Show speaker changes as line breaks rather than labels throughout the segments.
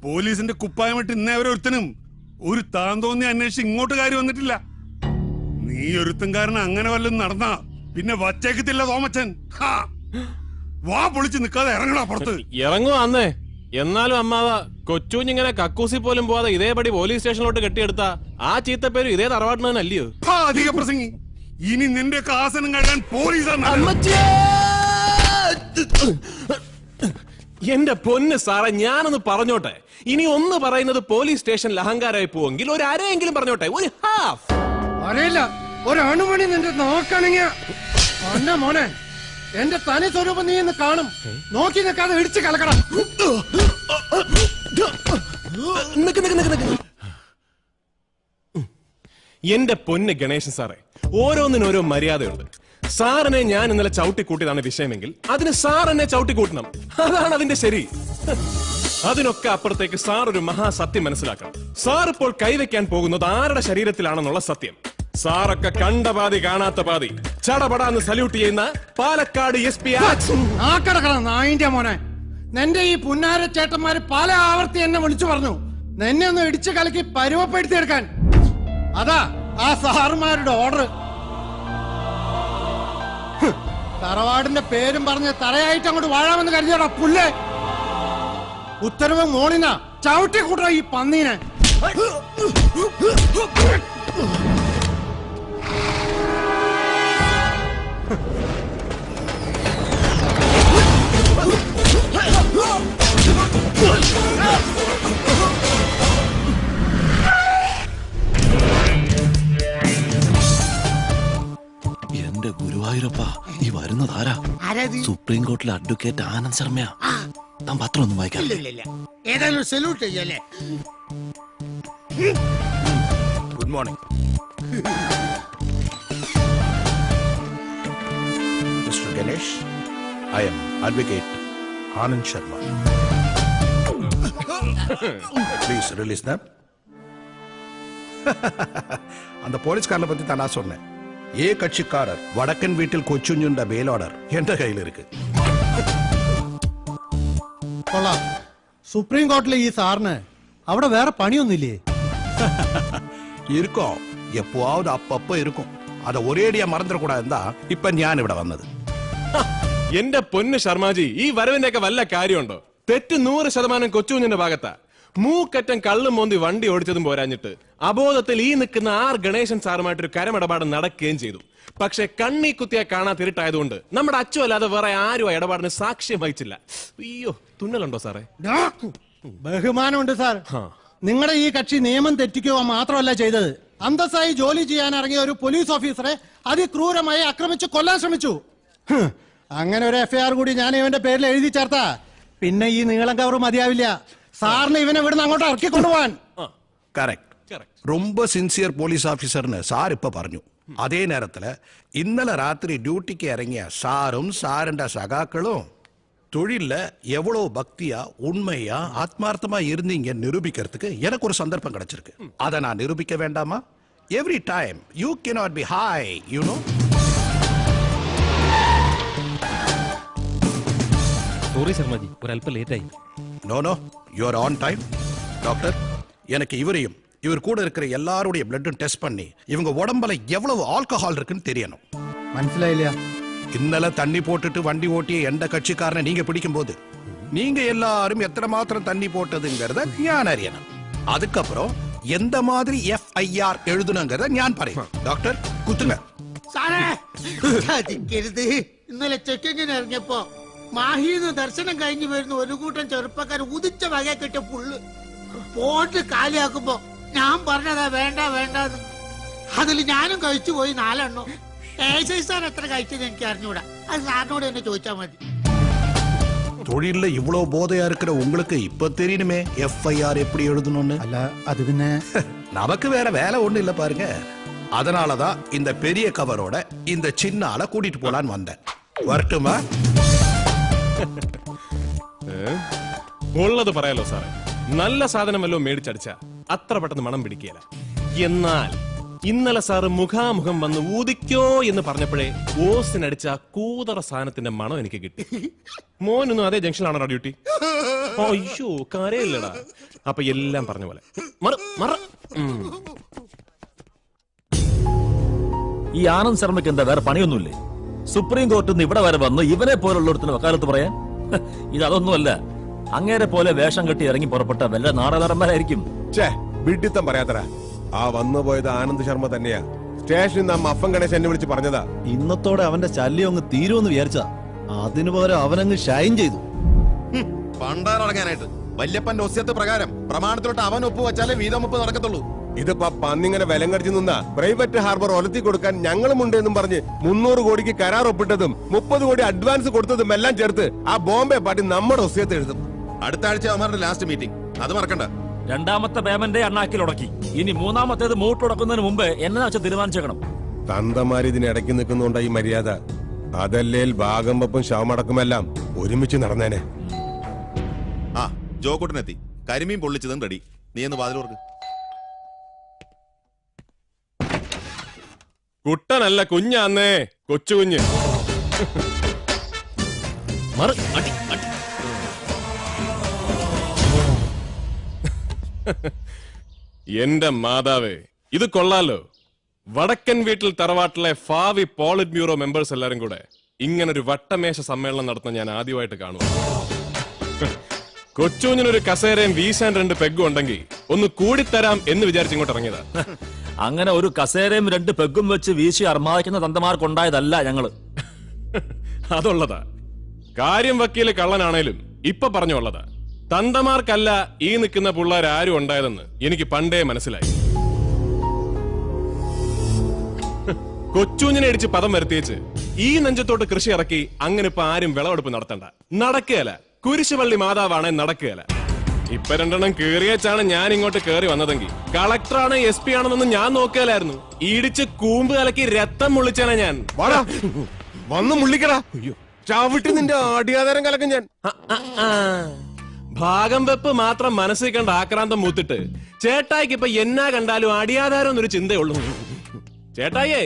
പോലീസിന്റെ കുപ്പായമിട്ട് ഇന്നേവരെ ഒരുത്തനും ഒരു താൻ തോന്നി അന്വേഷിച്ച് ഇങ്ങോട്ട് കാര്യം വന്നിട്ടില്ല. നീ ഒരുത്തൻ കാരണം അങ്ങനെ വല്ലതും നടന്നാ പിന്നെ വച്ചേക്കത്തില്ല തോമച്ചൻ. വാ പൊളിച്ച് നിക്കാതെ ഇറങ്ങണ പുറത്ത്.
ഇറങ്ങുവാന്നേ. എന്നാലും അമ്മാവ കൊച്ചുഞ്ഞിങ്ങനെ കക്കൂസി പോലും പോവാതെ ഇതേപടി പോലീസ് സ്റ്റേഷനിലോട്ട് കെട്ടിയെടുത്ത ആ ചീത്തപ്പേരും ഇതേ തറവാട്ടിനല്ലയോ?
അധിക പ്രസംഗി. ഇനി നിന്റെ ആസനം കഴിയാൻ പോലീസാണ്.
എന്റെ പൊന്ന് സാറേ, ഞാനൊന്ന് പറഞ്ഞോട്ടെ. ഇനി ഒന്ന് പറയുന്നത് പോലീസ് സ്റ്റേഷനിൽ അഹങ്കാരമായി പോവെങ്കിൽ ഒരു അരയെങ്കിലും പറഞ്ഞോട്ടെ. ഒരു ഹാഫ്
അറിയില്ല. ഒരു അണുമണി നിന്റെ നോക്കണെങ്കിൽ മോനെ എന്റെ തനി സ്വരൂപം നീ ഇന്ന് കാണും. നോക്കി നിൽക്കാതെ ഇടിച്ച് കലക്കണം.
എന്റെ പൊന്ന് ഗണേശൻ സാറേ, ഓരോന്നിനോരോ മര്യാദയുണ്ട്. സാറിനെ ഞാൻ ഇന്നലെ ചവിട്ടിക്കൂട്ടിയതാണ് വിഷയമെങ്കിൽ അതിന് സാർ എന്നെ ചവിട്ടിക്കൂട്ടണം. അതാണ് അതിന്റെ ശരി. അതിനൊക്കെ അപ്പുറത്തേക്ക് സാർ ഒരു മഹാസത്യം മനസ്സിലാക്കണം. സാർ ഇപ്പോൾ കൈവയ്ക്കാൻ പോകുന്നത് ആരുടെ ശരീരത്തിലാണെന്നുള്ള സത്യം. സാറൊക്കെ കണ്ട പാതി കാണാത്ത പാതി ചടപടാന്ന് സല്യൂട്ട് ചെയ്യുന്ന പാലക്കാട് SP
നായിന്റെ മോനെ, നിന്റെ ഈ പുന്നാര ചേട്ടന്മാര് പല ആവർത്തി എന്നെ വിളിച്ചു പറഞ്ഞു നിന്നെ ഒന്ന് ഇടിച്ചു കലക്കി പരുവപ്പെടുത്തിയെടുക്കാൻ. അതാ ആ സാറുമാരുടെ ഓർഡർ. തറവാടിന്റെ പേരും പറഞ്ഞ് തറയായിട്ട് അങ്ങോട്ട് വാഴാമെന്ന് കരുതിയോടാ പുല്ലേ. ഉത്തരവ് മോളിനാ ചവിട്ടി കൂട്ടാ ഈ പന്നീനെ.
എന്റെ ഗുരുവായൂരപ്പ, ഈ വരുന്നതാരാ? സുപ്രീം കോർട്ടിലെ അഡ്വക്കേറ്റ് ആനന്ദ് ശർമ്മയാ. താൻ പത്രം ഒന്നും വായിക്കാം.
ഏതായാലും സല്യൂട്ട് ചെയ്യല്ലേ.
Good morning
mister Ganesh. I am advocate Anand Sharma. Please release them. அந்த போலீஸ்காரனை பத்தி தான் நான் சொன்னேன். ஏ கட்சிக்காரர் வடக்கன் வீட்டில் கொச்சுஞ்சுண்ட பெயில் ஆர்டர் என்ற கையில் இருக்கு.
കൊള്ളാം. സുപ്രീം കോർട്ടിലെ ഈ സാറിന് അവിടെ വേറെ പണിയൊന്നുമില്ലേ?
இருக்கும், எப்போவாவது அப்பப்போ இருக்கும். அதை ஒரேடியா மறந்துடக்கூடாது தான் இப்ப ഞാൻ ഇവിടെ വന്നത്.
എന്റെ പൊന്ന് ശർമാജി, ഈ വരവിന്റെ ഒക്കെ വല്ല കാര്യമുണ്ടോ? തെറ്റ് 100% കൊച്ചുകുഞ്ഞിന്റെ ഭാഗത്താ. മൂക്കറ്റം കള്ളും മോന്തി വണ്ടി ഓടിച്ചതും പോരാഞ്ഞിട്ട് അബോധത്തിൽ ഈ നിൽക്കുന്ന ഗണേശൻ സാറുമായിട്ടൊരു കരമിടപാട് നടക്കുകയും ചെയ്തു. പക്ഷെ കണ്ണി കുത്തിയാ കാണാത്തിരുട്ടായതുകൊണ്ട് നമ്മുടെ അച്ചു അല്ലാതെ വേറെ ആരും ഇടപാടിന് സാക്ഷ്യം വഹിച്ചില്ല. അയ്യോ, തുന്നലുണ്ടോ സാറേ?
ബഹുമാനമുണ്ട് സാർ. നിങ്ങളുടെ ഈ കക്ഷി നിയമം തെറ്റിക്കുക മാത്രമല്ല ചെയ്തത്, അന്തസ്സായി ജോലി ചെയ്യാൻ ഇറങ്ങിയ ഒരു പോലീസ് ഓഫീസറെ അതിക്രൂരമായി ആക്രമിച്ച് കൊല്ലാൻ ശ്രമിച്ചു. അങ്ങനെ ഒരു FIR കൂടി ഞാൻ ഇവന്റെ പേരിൽ എഴുതി ചേർത്താ പിന്നെ ഈ നീളം കവർ മതിയാവില്ല. സാറിന് ഇവനെ ഇവിടുന്ന് അങ്ങോട്ട് ഇറക്കി കൊണ്ടുപോവാൻ.
ரொம்ப சின்சியர் போலீஸ் ஆபீசர்னு சார் இப்ப പറഞ്ഞു. അതേ നേരത്തില് ഇന്നലെ രാത്രി ഡ്യൂട്ടിക്ക് ഇറങ്ങിയ സാറും സാറിന്റെ സഖാക്കളും തൊഴിലില് எவ்வளவு பக்தியா உண்மையா ஆத்மார்த்தமா இருந்தீங்க நிரூபிக்கிறதுக்கு எனக்கு ஒரு சந்தர்ப்பம் கிடைச்சிருக்கு. அதை நான் நிரூபிக்க வேண்டாமா? Every time you cannot be high, you know.
Sorry Sharmaji, ഒരല്പം ലേറ്റായി.
No no, you are on time. Doctor, எனக்கு இவரையும் இவர் கூட இருக்கிற எல்லாருடைய பிளட்டும் டெஸ்ட் பண்ணி இவங்க உடம்புல எவ்வளவு ஆல்கஹால் இருக்குன்னு தெரியணும்.
മനസ്സിലായില്ല.
ഇന്നലെ തണ്ണി പോട്ടിട്ട് വണ്ടി ഓട്ടിയ എന്റെ കക്ഷിക്കാരനെ നീങ്ക പിടിക്കുമ്പോൾ நீங்க எல்லாரும் எத்தனை மாத்திரம் தண்ணி போட்டதுங்கிறத ஞான் அறியணும். அதுக்கப்புறம் எந்த மாதிரி FIR எழுதணுங்கிறத ஞான் പറയും. ഡോക്ടർ കുത്തുങ്ങ.
ഇന്നലെ ചെക്കിങ്ങിന് ഇറങ്ങിയപ്പോ മാഹിന്ന് ദർശനം കഴിഞ്ഞു വരുന്ന ഒരു കൂട്ടം ചെറുപ്പക്കാർ ഉദിച്ച വക കിട്ടിയ പുള്ള് പോട്ട് കാലിയാക്കുമ്പോ ഞാൻ പറഞ്ഞതാ വേണ്ട വേണ്ടെന്ന്. അതിൽ ഞാനും കഴിച്ചു പോയി 4 എണ്ണം. സാർ എത്ര കഴിച്ചത് എനിക്ക് അറിഞ്ഞൂടാ. അത് സാറിനോട് എന്നെ ചോദിച്ചാ മതി.
തൊഴിലിൽ ഇவ்வளவு போதையா இருக்கிற உங்களுக்கு இப்ப தெரியணுமே FIR எப்படி எழுதணும்னு.
അല്ല, അത് പിന്നെ
நமக்கு வேற வேலை ஒண்ணு இல்ல பாருங்க. அதனாலதான் இந்த பெரிய கவரோட இந்த சின்ன ஆளை கூட்டிட்டு போலான்னு வந்தேன். வரட்டுமா?
ഉള്ളത് പറയാലോ സാറേ, നല്ല സാധനം വല്ലതും മേടിച്ചടിച്ച അത്ര പെട്ടെന്ന് മണം പിടിക്കുകയില്ല. എന്നാൽ ഇന്നലെ സാറ് മുഖാമുഖം വന്ന് ഊതിക്കോ എന്ന് പറഞ്ഞപ്പോഴേ ഓസിനടിച്ച ആ കൂതറ സാധനത്തിന്റെ മണം എനിക്ക് കിട്ടി. മോനൊന്നും അതേ ജംഗ്ഷനിലാണോ ഡ്യൂട്ടി? അയ്യോ കരയില്ലടാ. അപ്പൊ എല്ലാം പറഞ്ഞ പോലെ
ഈ ആനന്ദ് ശർമ്മയ്ക്ക് എന്താ വേറെ പണിയൊന്നുമില്ലേ? സുപ്രീം കോർട്ടിൽ നിന്ന് ഇവിടെ വരെ വന്ന് ഇവനെ പോലുള്ളൊരുത്തിന് വക്കാലത്ത് പറയാൻ? ഇതൊന്നുമല്ല, അങ്ങേരെ പോലെ വേഷം കെട്ടി ഇറങ്ങി പുറപ്പെട്ട വല്ല നാടകന്മാരായിരിക്കും.
വിഡിത്തം പറയാത്തറ. ആ വന്നു പോയത് ആനന്ദ് ശർമ്മ തന്നെയാ. സ്റ്റേഷനിൽ നിന്ന് ആ മഫൻ ഗണേശ് എന്നെ വിളിച്ച് പറഞ്ഞതാ.
ഇന്നത്തോടെ അവന്റെ ശല്യം അങ്ങ് തീരുമെന്ന് വിചാരിച്ചാ, അതിനു പകരം അവനങ്ങ് ഷൈൻ ചെയ്തു.
പണ്ടാറടങ്ങാനായിട്ട് വല്യപ്പന്റെ ഒസ്യത്ത് പ്രകാരം പ്രമാണത്തിലോട്ട് അവൻ ഒപ്പ് വെച്ചാലേ വീതമൊപ്പ് നടക്കത്തുള്ളൂ.
ഇതിപ്പോ പന്നിങ്ങനെ വിലം കടിച്ചു നിന്ന പ്രൈവറ്റ് ഹാർബർ ഒലത്തി കൊടുക്കാൻ ഞങ്ങളുമുണ്ട് എന്നും പറഞ്ഞ് 300 കോടിക്ക് കരാർ ഒപ്പിട്ടതും 30 കോടി അഡ്വാൻസ് കൊടുത്തതും എല്ലാം ചേർത്ത് ആ ബോംബെ പാർട്ടി നമ്മുടെ ഒസ്യത്ത് എഴുതും.
അടുത്ത ആഴ്ച അവന്മാരുടെ ലാസ്റ്റ് മീറ്റിംഗ്, അത് മറക്കണ്ട.
രണ്ടാമത്തെ പേയ്മെന്റ് അണ്ണാക്കിൽ ഉടക്കി. ഇനി മൂന്നാമത്തേത് മൂട്ടുടക്കുന്നതിന് മുമ്പ് എന്നെ വെച്ച് തീരുമാനിച്ചേക്കണം.
തന്തമാര് ഇതിന് ഇടയ്ക്ക് നിൽക്കുന്നുണ്ട ഈ മര്യാദ. അതല്ലേൽ ഭാഗം വെപ്പും ശവമടക്കുമെല്ലാം ഒരുമിച്ച് നടന്നേനെ.
ആ ജോക്കൂട്ടനെത്തി. കരിമീൻ പൊള്ളിച്ചതും റെഡി. നീ എന്ന് വാതിലോർക്ക്.
കുട്ടനല്ല കുഞ്ഞാന്നേ, കൊച്ചു കുഞ്ഞ്. എന്റെ മാതാവേ, ഇത് കൊള്ളാലോ. വടക്കൻ വീട്ടിൽ തറവാട്ടിലെ ഭാവി പോളിറ്റ് ബ്യൂറോ മെമ്പേഴ്സ് എല്ലാരും കൂടെ ഇങ്ങനൊരു വട്ടമേശ സമ്മേളനം നടത്തുന്ന ഞാൻ ആദ്യമായിട്ട് കാണുക. കൊച്ചുഞ്ഞിനൊരു കസേരയും വീശാൻ 2 പെഗും ഉണ്ടെങ്കിൽ ഒന്ന് കൂടിത്തരാം എന്ന് വിചാരിച്ച് ഇങ്ങോട്ട് ഇറങ്ങിയതാ.
അങ്ങനെ ഒരു കസേരയും 2 പെഗും വെച്ച് വീശി അർമാദിക്കുന്ന തന്തമാർക്കുണ്ടായതല്ല ഞങ്ങള്.
അതുള്ളതാ. കാര്യം വക്കീല് കള്ളനാണേലും ഇപ്പൊ പറഞ്ഞുള്ളതാ. തന്തമാർക്കല്ല ഈ നിൽക്കുന്ന പിള്ളേർ ആരും ഉണ്ടായതെന്ന് എനിക്ക് പണ്ടേ മനസ്സിലായി. കൊച്ചുഞ്ഞിനെ ഇടിച്ച് പദം വരുത്തിയേച്ച് ഈ നെഞ്ചത്തോട്ട് കൃഷി ഇറക്കി അങ്ങനെ ഇപ്പൊ ആരും വിളവെടുപ്പ് നടത്തണ്ട. നടക്കുകയല്ല. കുരിശുപള്ളി മാതാവാണ് നടക്കുകയല്ല. ഇപ്പൊ 2 എണ്ണം കേറിയച്ചാണ് ഞാൻ ഇങ്ങോട്ട് കേറി വന്നതെങ്കിൽ കളക്ടറാണ് SP ആണെന്നൊന്നും ഞാൻ നോക്കിയാലായിരുന്നു. ഇടിച്ച് കൂമ്പ് കലക്കി രക്തം മുള്ളിച്ചാണ് ഞാൻ. വന്ന് മുള്ളിക്കടാ. ചവിട്ടി നിന്റെ ആടിയാധാരം കലക്കും ഞാൻ. ഭാഗം വെപ്പ് മാത്രം മനസ്സിൽ കണ്ട ആക്രാന്തം മൂത്തിട്ട് ചേട്ടായിക്ക് ഇപ്പൊ എന്നാ കണ്ടാലും അടിയാധാരം എന്നൊരു ചിന്തയുള്ളൂ. ചേട്ടായിയേ,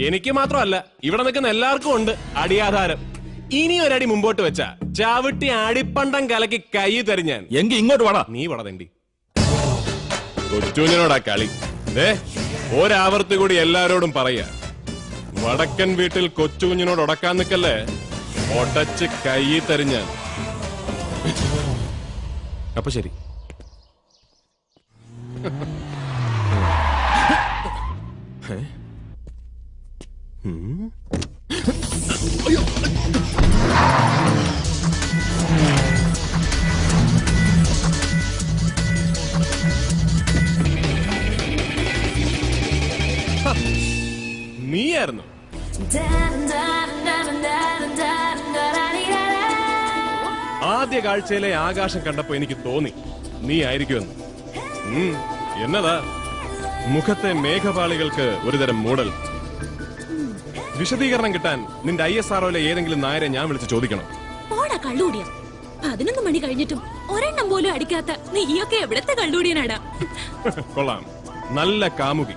എനിക്ക് മാത്രമല്ല ഇവിടെ നിൽക്കുന്ന എല്ലാവർക്കും ഉണ്ട് അടിയാധാരം. ഇനി ഒരടി മുമ്പോട്ട് വെച്ചാ ചവിട്ടി അടിപ്പണ്ടം കലക്കി കൈ തരിഞ്ഞാൻ.
എങ്കിൽ ഇങ്ങോട്ട് വാടാ.
നീ വടതണ്ടി. കൊച്ചുഞ്ഞിനോടാ കളി. ഒരാവർത്തി കൂടി എല്ലാരോടും പറയാ, വടക്കൻ വീട്ടിൽ കൊച്ചുകുഞ്ഞിനോട് ഉടക്കാൻ നിക്കല്ലേ, ഒടച്ച് കൈ തരിഞ്ഞാൻ. അപ്പൊ ശരി. നീയായിരുന്നു. ആദ്യ കാഴ്ചയിലെ ആകാശം കണ്ടപ്പോ എനിക്ക് തോന്നി നീ ആയിരിക്കുമെന്ന്. എന്നതാ മുഖത്തെ മേഘപാളികൾക്ക് ഒരുതരം മൂടൽ. വിശദീകരണം കിട്ടാൻ നിന്റെ ISROയിലെ ഏതെങ്കിലും നായരെ ഞാൻ വിളിച്ച് ചോദിക്കണം.
11 മണി കഴിഞ്ഞിട്ടും ഒരെണ്ണം പോലും അടിക്കാത്ത നീയൊക്കെ എവിടത്തെ കള്ളൂടിയനാടാ.
കൊള്ളാം. നല്ല കാമുകി.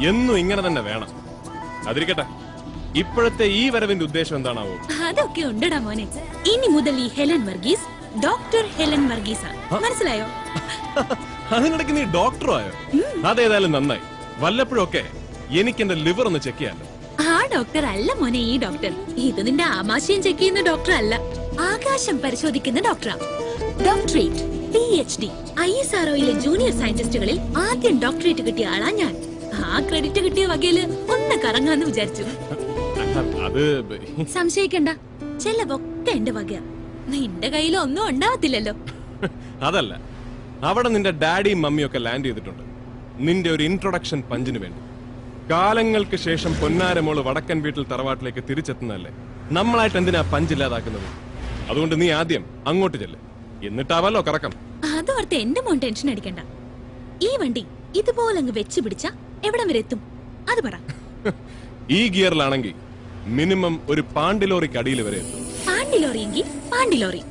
എന്നും ഇങ്ങനെ തന്നെ വേണം. അതിരിക്കട്ടെ, ഇപ്പോഴത്തെ ഈ വരവിന്റെ ഉദ്ദേശം എന്താണാവോ?
അതൊക്കെ ഉണ്ടടാ മോനെ. ഇനി മുതൽ ഈ Helen Varghese doctor Helen Varghese. മനസ്സിലായോ?
അതിനിടയ്ക്ക് നീ ഡോക്ടറോ ആയോ? അതേതായാലും നന്നായി. വല്ലപ്പോഴൊക്കെ എനിക്ക് എന്റെ ലിവർ ഒന്ന് ചെക്ക് ചെയ്യാലോ.
ആ ഡോക്ടർ അല്ല മോനെ ഈ ഡോക്ടർ. ഇത് നിന്റെ ആമാശയം ചെക്ക് ചെയ്യുന്ന ഡോക്ടർ അല്ല, ആകാശം പരിശോധിക്കുന്ന ഡോക്ടറാ. ഡോക്ടറേറ്റ്, PhD, ISROയിലെ ജൂനിയർ സയന്റിസ്റ്റുകളിൽ ആദ്യം ഡോക്ടറേറ്റ് കിട്ടിയ ആളാ ഞാൻ. ആ ക്രെഡിറ്റ് കിട്ടിയ വകയില് ഒന്ന് കറങ്ങാന്ന് വിചാരിച്ചു.
അത്
സംശയിക്കണ്ട, ചെലവൊക്കെ എന്റെ വകയാ. നിന്റെ കയ്യിൽ ഒന്നും ഉണ്ടാവത്തില്ലല്ലോ.
അതല്ല, അവിടെ നിന്റെ ഡാഡിയും മമ്മിയും ഒക്കെ ലാൻഡ് ചെയ്തിട്ടുണ്ട് നിന്റെ ഒരു ഇൻട്രൊഡക്ഷൻ പഞ്ചിന് വേണ്ടി. കാലങ്ങൾക്ക് ശേഷം പൊന്നാരമോള് വടക്കൻ വീട്ടിൽ തറവാട്ടിലേക്ക് തിരിച്ചെത്തുന്നതല്ലേ. നമ്മളായിട്ട് എന്തിനാ പഞ്ചില്ലാതാക്കുന്നത്? അതുകൊണ്ട് നീ ആദ്യം അങ്ങോട്ട് ചെല്ല്, എന്നിട്ടാവല്ലോ കറക്കം.
അതോർത്ത് എന്റെ മോൻ ടെൻഷൻ അടിക്കണ്ട. ഈ വണ്ടി ഇതുപോലെ അങ്ങ് വെച്ച് പിടിച്ച എവിടം വരെ എത്തും അത് പറ.
ഈ ഗിയറിലാണെങ്കിൽ മിനിമം ഒരു പാണ്ടിലോറിക്ക് അടിയിൽ വരെ എത്തും.
പാണ്ടിലോറിയെങ്കിൽ പാണ്ടിലോറി.